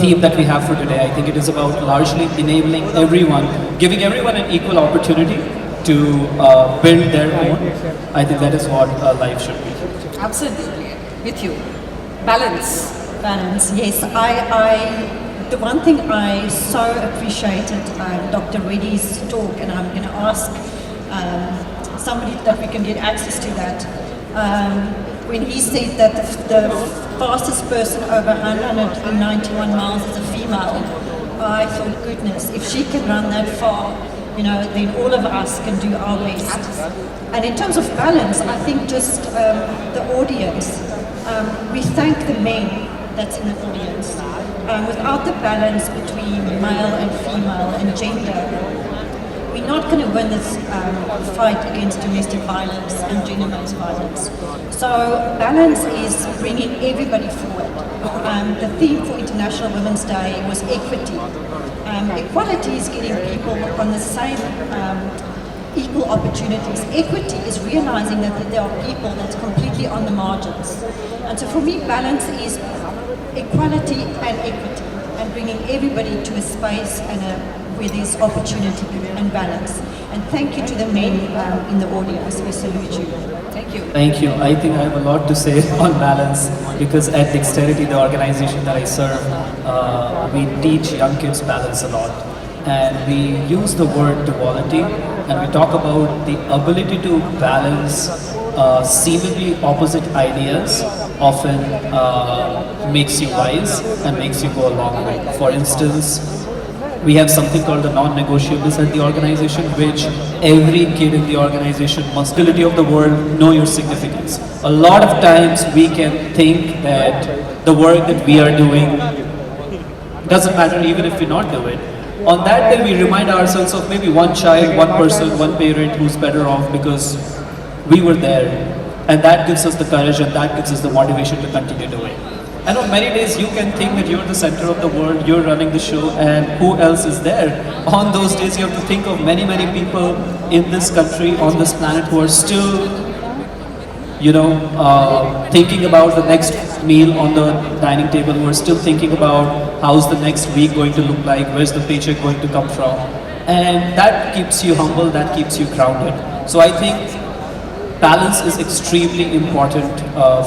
theme that we have for today. I think it is about largely enabling everyone, giving everyone an equal opportunity to build their own. I think that is what life should be. Absolutely, with you. Balance. Balance, yes. The one thing I so appreciated Dr. Reddy's talk, and I'm going to ask somebody that we can get access to that, when he said that the fastest person over 191 miles is a female, I thought, goodness, if she can run that far, you know, then all of us can do our best. And in terms of balance, I think just the audience, we thank the men that's in the audience. Without the balance between male and female and gender, we're not going to win this fight against domestic violence and gender-based violence. So balance is bringing everybody forward. The theme for International Women's Day was equity. Equality is getting people on the same equal opportunities. Equity is realizing that there are people that's completely on the margins. And so for me, balance is equality and equity, and bringing everybody to a space and where there's opportunity and balance. And thank you to the men in the audience. We salute you. Thank you. Thank you. I think I have a lot to say on balance, because at Dexterity, the organization that I serve, we teach young kids balance a lot. And we use the word duality, and we talk about the ability to balance seemingly opposite ideas often makes you wise and makes you go a long way. For instance, we have something called the non-negotiables at the organization, which every kid in the organization must, utility of the word, know your significance. A lot of times we can think that the work that we are doing doesn't matter even if we not do it. On that day, we remind ourselves of maybe one child, one person, one parent who's better off because we were there. And that gives us the courage, and that gives us the motivation to continue doing. And on many days, you can think that you're the center of the world, you're running the show, and who else is there? On those days, you have to think of many, many people in this country, on this planet, who are still, thinking about the next meal on the dining table, who are still thinking about how's the next week going to look like, where's the paycheck going to come from. And that keeps you humble, that keeps you grounded. So I think balance is extremely important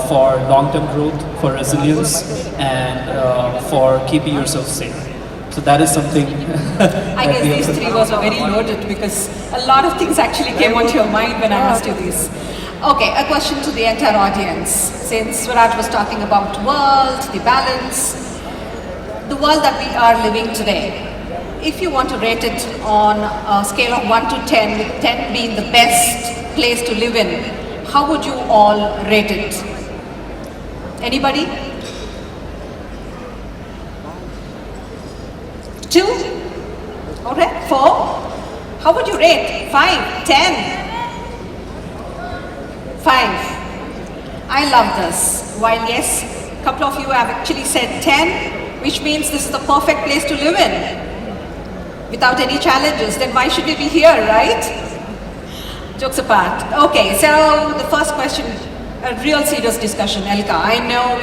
for long-term growth, for resilience, and for keeping yourself safe. So that is something I guess these three words are very loaded, because a lot of things actually came onto your mind when I asked you this. Okay, a question to the entire audience. Since Swaraj was talking about world, the balance, the world that we are living today, if you want to rate it on a scale of 1 to 10, with 10 being the best place to live in, how would you all rate it? Anybody? 2? Alright, 4? How would you rate? 5? 10? 5. I love this. While yes, a couple of you have actually said 10, which means this is the perfect place to live in, without any challenges, then why should we be here, right? Jokes apart. Okay, so the first question, a real serious discussion, Elka. I know,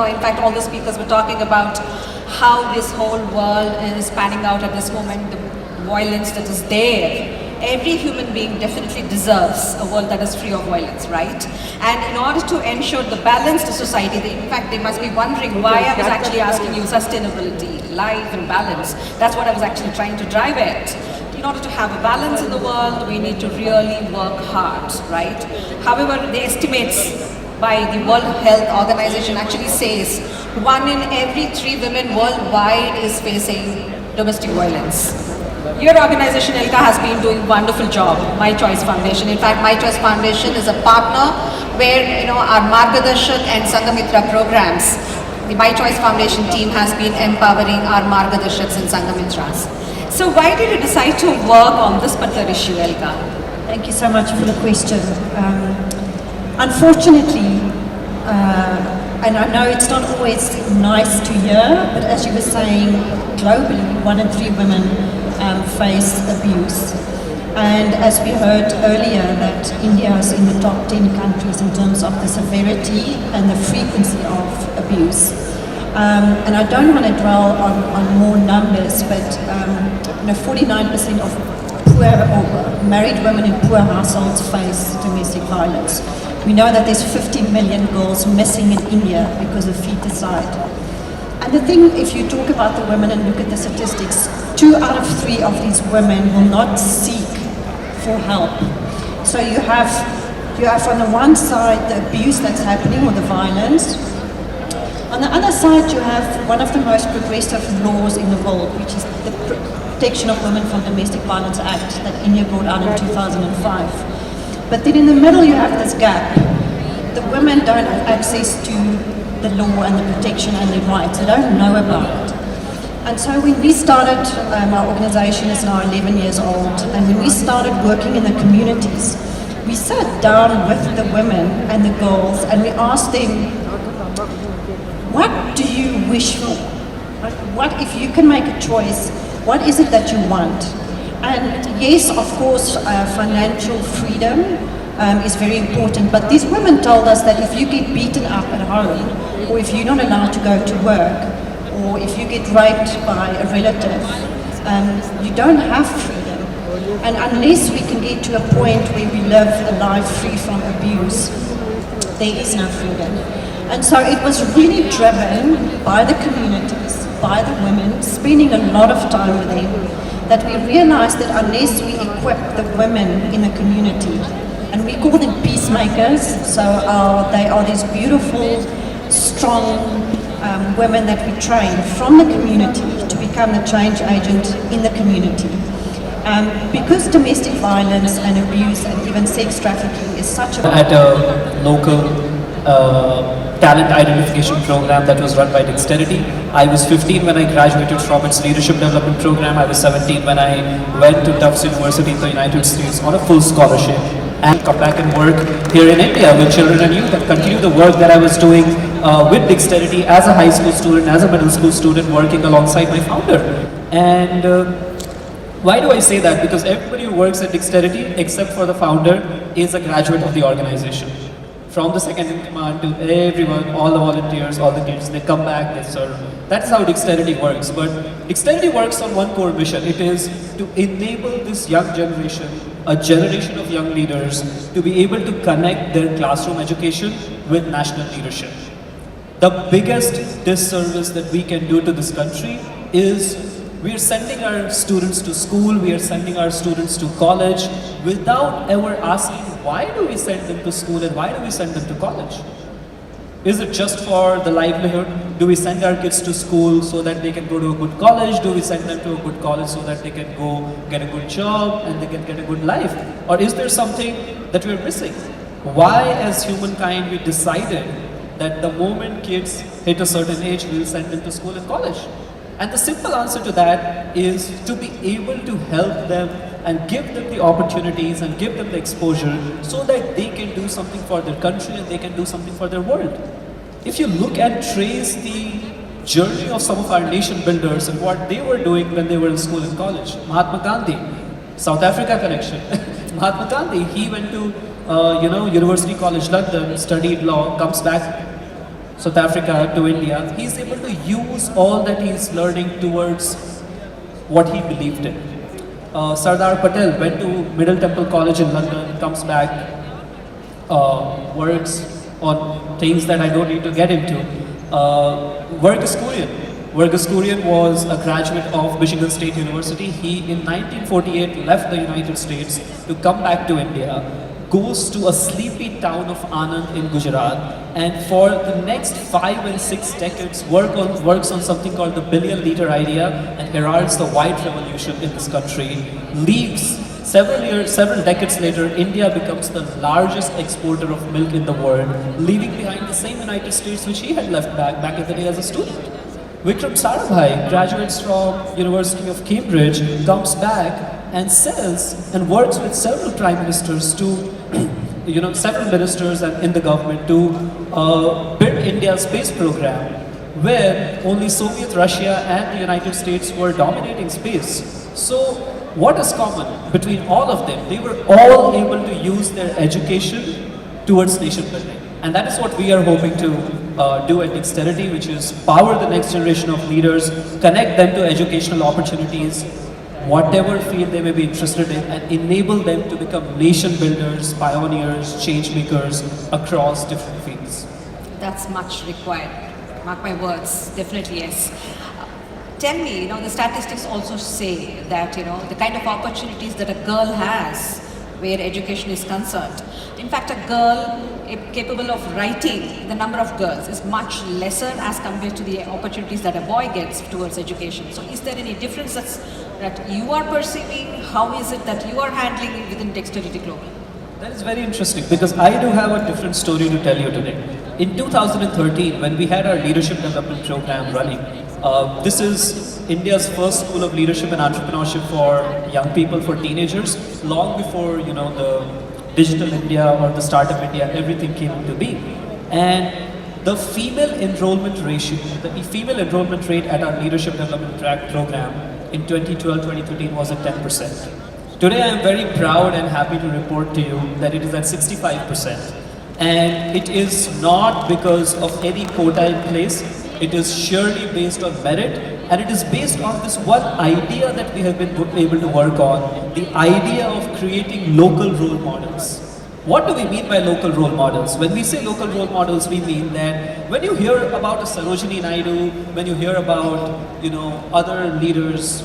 in fact, all the speakers were talking about how this whole world is panning out at this moment, the violence that is there. Every human being definitely deserves a world that is free of violence, right? And in order to ensure the balanced society, in fact, they must be wondering why I was actually asking you sustainability, life and balance. That's what I was actually trying to drive at. In order to have a balance in the world, we need to really work hard, right? However, the estimates by the World Health Organization actually says 1 in every 3 women worldwide is facing domestic violence. Your organization, Elka, has been doing a wonderful job, My Choice Foundation. In fact, My Choice Foundation is a partner where, our Margadharshak and Sangamitra programs, the My Choice Foundation team has been empowering our Margadharshaks and Sangamitras. So why did you decide to work on this particular issue, Elka? Thank you so much for the question. Unfortunately, and I know it's not always nice to hear, but as you were saying, globally, 1 in 3 women face abuse. And as we heard earlier, that India is in the top 10 countries in terms of the severity and the frequency of abuse. And I don't want to dwell on more numbers, but 49% of poor or married women in poor households face domestic violence. We know that there's 50 million girls missing in India because of feticide. And the thing, if you talk about the women and look at the statistics, 2 out of 3 of these women will not seek for help. So you have on the one side the abuse that's happening or the violence. On the other side, you have one of the most progressive laws in the world, which is the Protection of Women from Domestic Violence Act that India brought out in 2005. But then in the middle, you have this gap. The women don't have access to the law and the protection and their rights. They don't know about it. And so when we started, our organization is now 11 years old, and when we started working in the communities, we sat down with the women and the girls and we asked them, what do you wish for? What if you can make a choice, what is it that you want? And yes, of course, financial freedom is very important, but these women told us that if you get beaten up at home, or if you're not allowed to go to work, or if you get raped by a relative, you don't have freedom. And unless we can get to a point where we live a life free from abuse, there is no freedom. And so it was really driven by the communities, by the women, spending a lot of time with them, that we realized that unless we equip the women in the community, and we call them peacemakers, so they are these beautiful, strong women that we train from the community to become the change agent in the community. Because domestic violence and abuse and even sex trafficking is such a... At a local talent identification program that was run by Dexterity. I was 15 when I graduated from its leadership development program. I was 17 when I went to Tufts University in the United States on a full scholarship and come back and work here in India with children and youth and continue the work that I was doing with Dexterity as a high school student, as a middle school student, working alongside my founder. And why do I say that? Because everybody who works at Dexterity, except for the founder, is a graduate of the organization. From the second in command to everyone, all the volunteers, all the kids, they come back, they serve. That's how Dexterity works. But Dexterity works on one core mission. It is to enable this young generation, a generation of young leaders, to be able to connect their classroom education with national leadership. The biggest disservice that we can do to this country is we are sending our students to school, we are sending our students to college without ever asking why do we send them to school and why do we send them to college? Is it just for the livelihood? Do we send our kids to school so that they can go to a good college? Do we send them to a good college so that they can go get a good job and they can get a good life? Or is there something that we're missing? Why as humankind we decided that the moment kids hit a certain age, we'll send them to school and college? And the simple answer to that is to be able to help them and give them the opportunities and give them the exposure so that they can do something for their country and they can do something for their world. If you look and trace the journey of some of our nation builders and what they were doing when they were in school and college, Mahatma Gandhi, South Africa connection. Mahatma Gandhi, he went to University College London, studied law, comes back South Africa to India. He's able to use all that he's learning towards what he believed in. Sardar Patel went to Middle Temple College in London, comes back, works on things that I don't need to get into. Vergascurian was a graduate of Michigan State University. He, in 1948, left the United States to come back to India, goes to a sleepy town of Anand in Gujarat, and for the next 5 and 6 decades works on something called the billion-liter idea and heralds the white revolution in this country. Leaves. Several decades later, India becomes the largest exporter of milk in the world, leaving behind the same United States which he had left back in the day as a student. Vikram Sarabhai graduates from University of Cambridge, comes back and says and works with several prime ministers to several ministers and in the government to build India's space program, where only Soviet Russia and the United States were dominating space. So what is common between all of them? They were all able to use their education towards nation building. And that is what we are hoping to do at Dexterity, which is power the next generation of leaders, connect them to educational opportunities, whatever field they may be interested in, and enable them to become nation builders, pioneers, change makers across different fields. That's much required. Mark my words, definitely yes. Tell me, the statistics also say that, the kind of opportunities that a girl has where education is concerned. In fact, a girl capable of writing, the number of girls is much lesser as compared to the opportunities that a boy gets towards education. So is there any difference that you are perceiving? How is it that you are handling it within Dexterity Global? That is very interesting because I do have a different story to tell you today. In 2013, when we had our leadership development program running, this is India's first school of leadership and entrepreneurship for young people, for teenagers, long before the digital India or the startup India, everything came into being. And the female enrollment ratio, the female enrollment rate at our leadership development program in 2012-2013 was at 10%. Today I am very proud and happy to report to you that it is at 65%. And it is not because of any quota in place, it is surely based on merit, and it is based on this one idea that we have been able to work on, the idea of creating local role models. What do we mean by local role models? When we say local role models, we mean that when you hear about a Sarojini Naidu, when you hear about other leaders,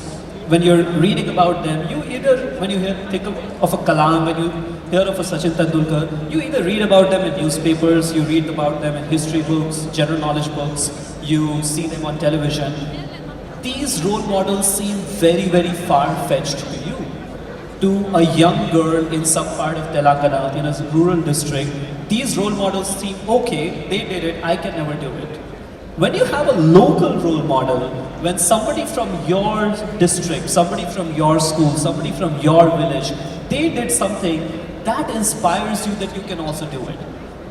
when you're reading about them, you either, when you think of a Kalam, when you hear of a Sachin Tendulkar, you either read about them in newspapers, you read about them in history books, general knowledge books, you see them on television. These role models seem very, very far-fetched to you. To a young girl in some part of Telangana, in a rural district, these role models seem okay, they did it, I can never do it. When you have a local role model, when somebody from your district, somebody from your school, somebody from your village, they did something, that inspires you that you can also do it.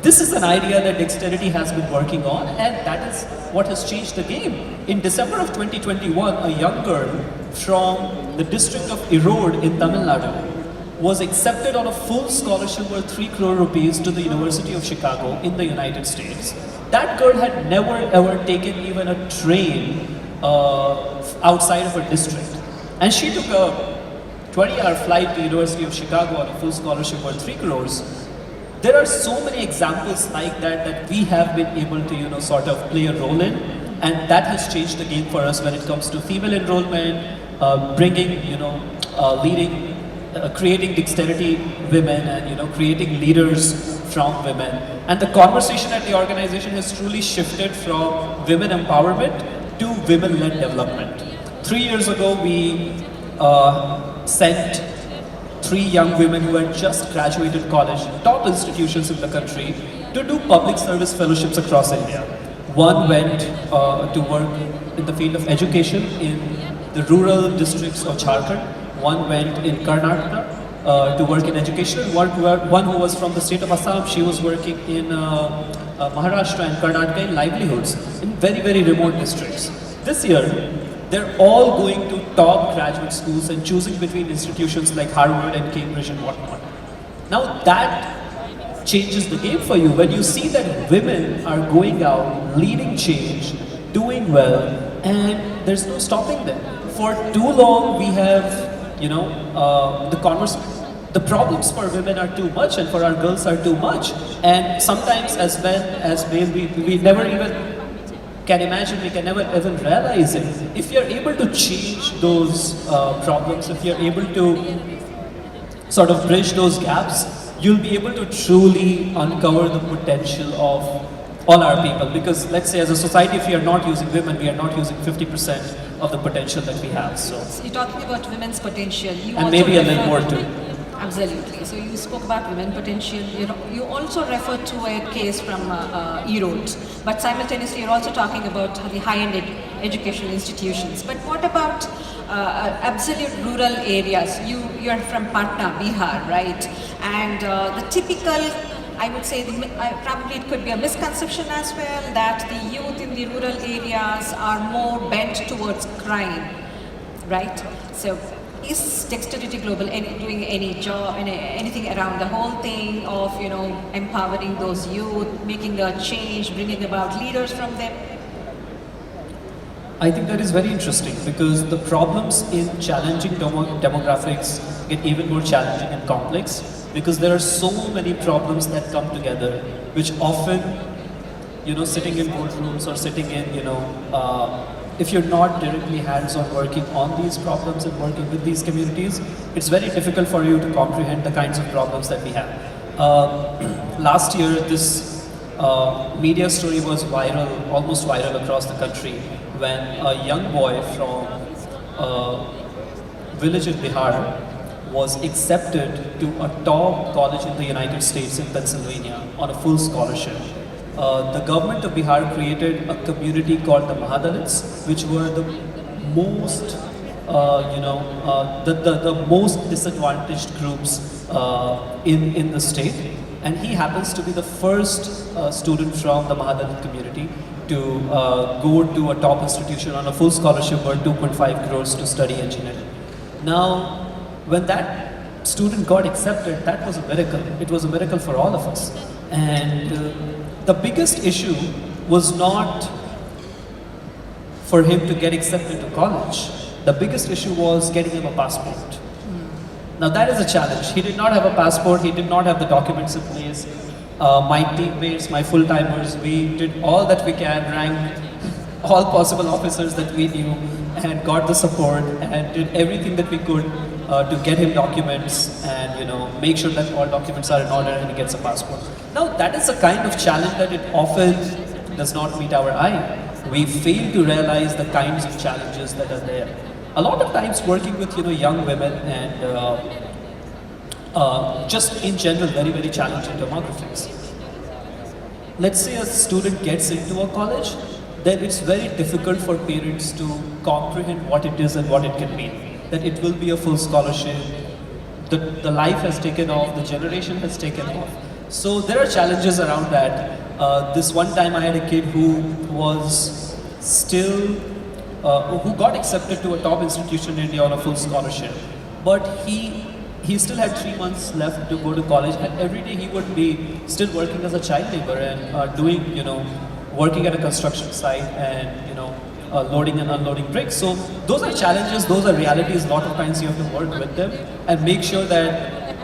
This is an idea that Dexterity has been working on, and that is what has changed the game. In December of 2021, a young girl from the district of Erode in Tamil Nadu was accepted on a full scholarship worth 3 crore rupees to the University of Chicago in the United States. That girl had never ever taken even a train outside of her district. And she took a 20-hour flight to University of Chicago on a full scholarship worth 3 crores. There are so many examples like that we have been able to sort of play a role in, and that has changed the game for us when it comes to female enrollment, bringing leading, creating Dexterity women, and creating leaders from women. And the conversation at the organization has truly shifted from women empowerment to women-led development. 3 years ago, we sent 3 young women who had just graduated college, top institutions in the country, to do public service fellowships across India. One went to work in the field of education in the rural districts of Jharkhand. One went in Karnataka to work in education. One who was from the state of Assam, she was working in Maharashtra and Karnataka in livelihoods in very, very remote districts. This year, they're all going to top graduate schools and choosing between institutions like Harvard and Cambridge and whatnot. Now that changes the game for you. When you see that women are going out, leading change, doing well, and there's no stopping them. For too long we have, the problems for women are too much and for our girls are too much. And sometimes as men, as male, we never even can imagine, we can never even realize it. If you're able to change those problems, if you're able to sort of bridge those gaps, you'll be able to truly uncover the potential of all our people. Because let's say as a society, if we are not using women, we are not using 50% of the potential that we have. So you're talking about women's potential. And maybe a little more too. Absolutely. So you spoke about women potential. You also referred to a case from Erode, but simultaneously you're also talking about the high-end educational institutions. But what about absolute rural areas? You're from Patna, Bihar, right? And the typical, I would say, probably it could be a misconception as well, that the youth in the rural areas are more bent towards crime, right? So is Dexterity Global doing any job, anything around the whole thing of, you know, empowering those youth, making a change, bringing about leaders from them? I think that is very interesting because the problems in challenging demographics get even more challenging and complex because there are so many problems that come together, which often, you know, sitting in boardrooms or sitting in, you know, if you're not directly hands-on working on these problems and working with these communities, it's very difficult for you to comprehend the kinds of problems that we have. Last year, this media story was viral, almost viral across the country, when a young boy from a village in Bihar was accepted to a top college in the United States in Pennsylvania on a full scholarship. The government of Bihar created a community called the Mahadalits, which were the most, the most disadvantaged groups in the state. And he happens to be the first student from the Mahadalit community to go to a top institution on a full scholarship worth 2.5 crores to study engineering. Now, when that student got accepted, that was a miracle. It was a miracle for all of us. And the biggest issue was not for him to get accepted to college. The biggest issue was getting him a passport. Now that is a challenge. He did not have a passport, he did not have the documents in place. My teammates, my full-timers, we did all that we can, ranked all possible officers that we knew and got the support and did everything that we could to get him documents and, you know, make sure that all documents are in order and he gets a passport. Now that is a kind of challenge that it often does not meet our eye. We fail to realize the kinds of challenges that are there. A lot of times working with, you know, young women and just in general very, very challenging demographics. Let's say a student gets into a college, then it's very difficult for parents to comprehend what it is and what it can mean. That it will be a full scholarship, the life has taken off, the generation has taken off. So there are challenges around that. This one time I had a kid who was still, who got accepted to a top institution in India on a full scholarship, but he still had 3 months left to go to college, and every day he would be still working as a child laborer and doing, you know, working at a construction site and, you know, loading and unloading bricks. So those are challenges, those are realities. A lot of times you have to work with them and make sure that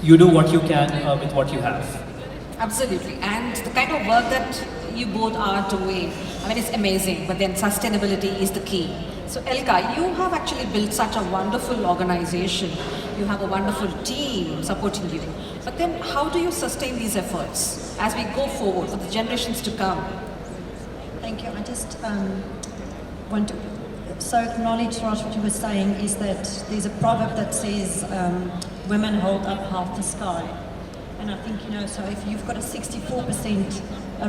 you do what you can with what you have. Absolutely, and the kind of work that you both are doing, I mean, it's amazing, but then sustainability is the key. So Elka, you have actually built such a wonderful organization. You have a wonderful team supporting you. But then how do you sustain these efforts as we go forward for the generations to come? Thank you. I just want to acknowledge, Raj, what you were saying is that there's a proverb that says women hold up half the sky. And I think, you know, so if you've got a 64%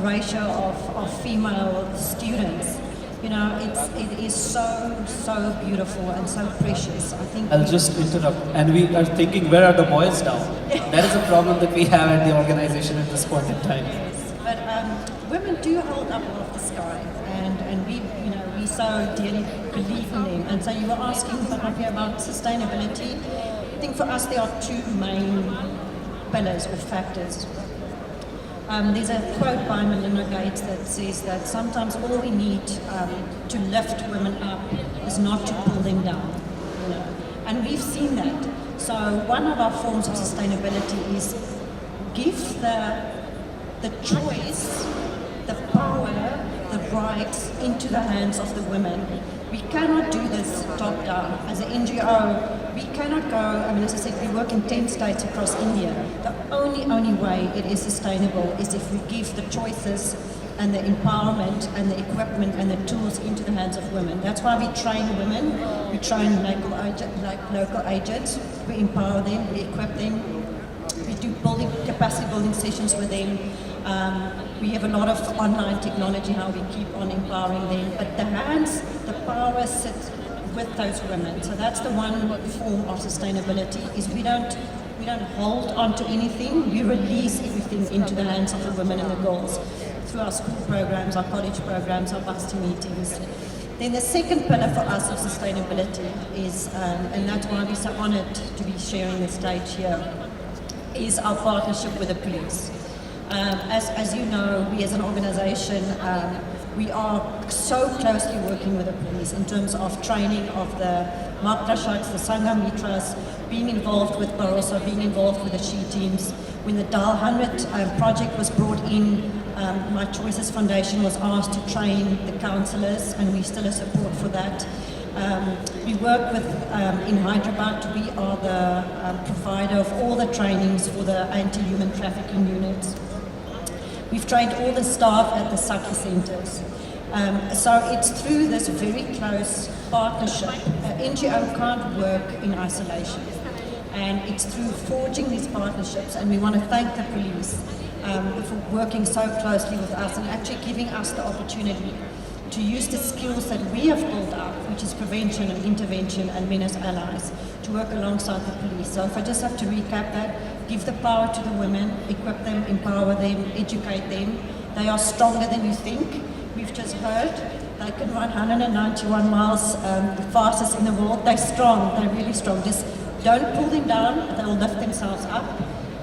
ratio of female students, you know, it is so beautiful and so precious. I think I'll just interrupt. And we are thinking, where are the boys now? That is a problem that we have at the organization at this point in time. Yes, but women do hold up half the sky, and we, you know, we so dearly believe in them. And so you were asking about sustainability. I think for us there are two main pillars or factors. There's a quote by Melinda Gates that says that sometimes all we need to lift women up is not to pull them down, you know? And we've seen that. So one of our forms of sustainability is give the choice, the power, the rights into the hands of the women. We cannot do this top down. As an NGO, we cannot go, I mean, as I said, we work in 10 states across India. The only way it is sustainable is if we give the choices and the empowerment and the equipment and the tools into the hands of women. That's why we train women, we train local agents, we empower them, we equip them, we do capacity building sessions with them. We have a lot of online technology, how we keep on empowering them, but the power sits with those women. So that's the one form of sustainability, is we don't hold on to anything, we release everything into the hands of the women and the girls through our school programs, our college programs, our varsity meetings. Then the second pillar for us of sustainability is, and that's why we're so honoured to be sharing the stage here, is our partnership with the police. As you know, we as an organisation, we are so closely working with the police in terms of training of the Matrashaks, the Sangha Mitras, being involved with Barossa, being involved with the SHE teams. When the Dial 100 project was brought in, My Choices Foundation was asked to train the counsellors, and we still have support for that. We work with, in Hyderabad, we are the provider of all the trainings for the anti-human trafficking units. We've trained all the staff at the Sakhi centres. So it's through this very close partnership. NGO can't work in isolation. And it's through forging these partnerships, and we want to thank the police for working so closely with us and actually giving us the opportunity to use the skills that we have built up, which is prevention and intervention and men as allies, to work alongside the police. So if I just have to recap that, give the power to the women, equip them, empower them, educate them. They are stronger than you think. We've just heard they can run 191 miles, the fastest in the world. They're strong, they're really strong. Just don't pull them down, they'll lift themselves up.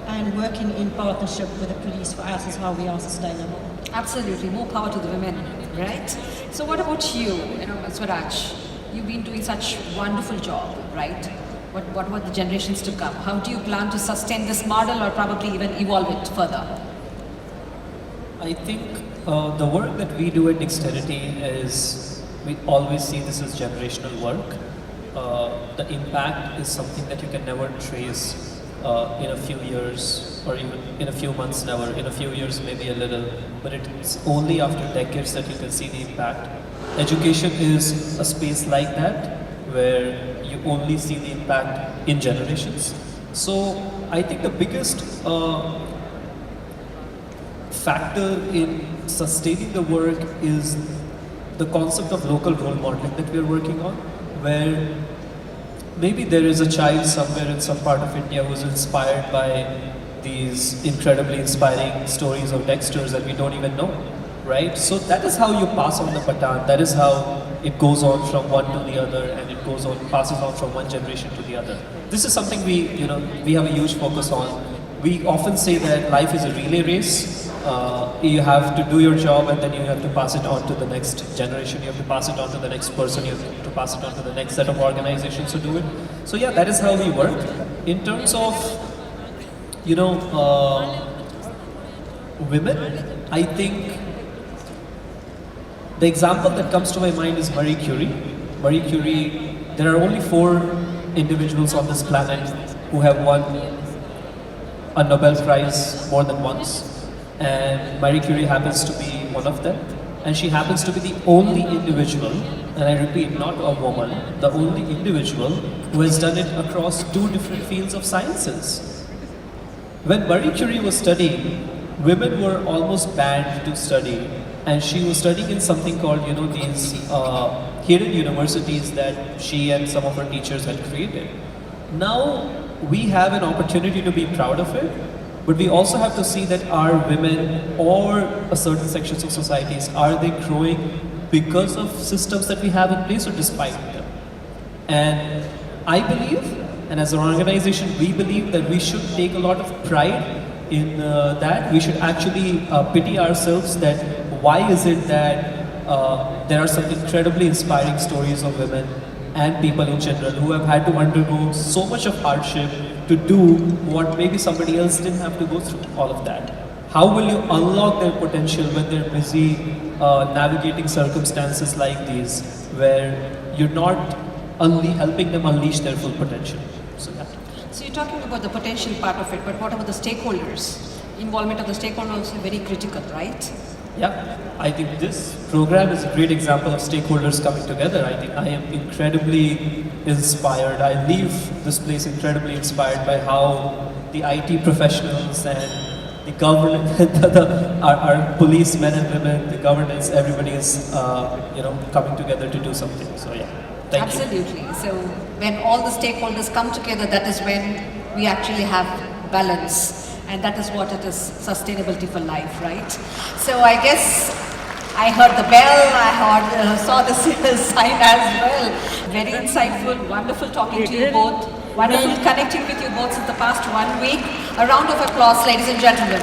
And working in partnership with the police for us is how we are sustainable. Absolutely, more power to the women, right? So what about you, Swaraj? You've been doing such wonderful job, right? What about the generations to come? How do you plan to sustain this model or probably even evolve it further? I think the work that we do at Dexterity is, we always see this as generational work. The impact is something that you can never trace in a few years, or even in a few months, never. In a few years, maybe a little, but it's only after decades that you can see the impact. Education is a space like that, where you only see the impact in generations. So I think the biggest factor in sustaining the work is the concept of local role modeling that we are working on, where maybe there is a child somewhere in some part of India who's inspired by these incredibly inspiring stories of Dexters that we don't even know, right? So that is how you pass on the baton. That is how it goes on from one to the other, and it goes on, passes on from one generation to the other. This is something we have a huge focus on. We often say that life is a relay race. You have to do your job, and then you have to pass it on to the next generation. You have to pass it on to the next person. You have to pass it on to the next set of organizations to do it. So yeah, that is how we work. In terms of, women, I think the example that comes to my mind is Marie Curie. Marie Curie, there are only 4 individuals on this planet who have won a Nobel Prize more than once. And Marie Curie happens to be one of them, and she happens to be the only individual, and I repeat, not a woman, the only individual who has done it across 2 different fields of sciences. When Marie Curie was studying, women were almost banned to study, and she was studying in something called, these hidden universities that she and some of her teachers had created. Now we have an opportunity to be proud of it. But we also have to see that our women or a certain sections of societies, are they growing because of systems that we have in place or despite them? And I believe, and as an organization, we believe that we should take a lot of pride in that. We should actually pity ourselves that why is it that there are some incredibly inspiring stories of women and people in general who have had to undergo so much of hardship to do what maybe somebody else didn't have to go through, all of that. How will you unlock their potential when they're busy navigating circumstances like these, where you're not only helping them unleash their full potential? So, yeah. So you're talking about the potential part of it, but what about the stakeholders? Involvement of the stakeholders is very critical, right? Yeah, I think this program is a great example of stakeholders coming together. I think I am incredibly inspired. I leave this place incredibly inspired by how the IT professionals and the government, our policemen and women, the governance, everybody is coming together to do something. So yeah, thank you. Absolutely. So when all the stakeholders come together, that is when we actually have balance. And that is what it is, sustainability for life, right? So I guess I heard the bell, I heard, saw the sign as well. Very insightful, wonderful talking to you both. Wonderful connecting with you both since the past 1 week. A round of applause, ladies and gentlemen.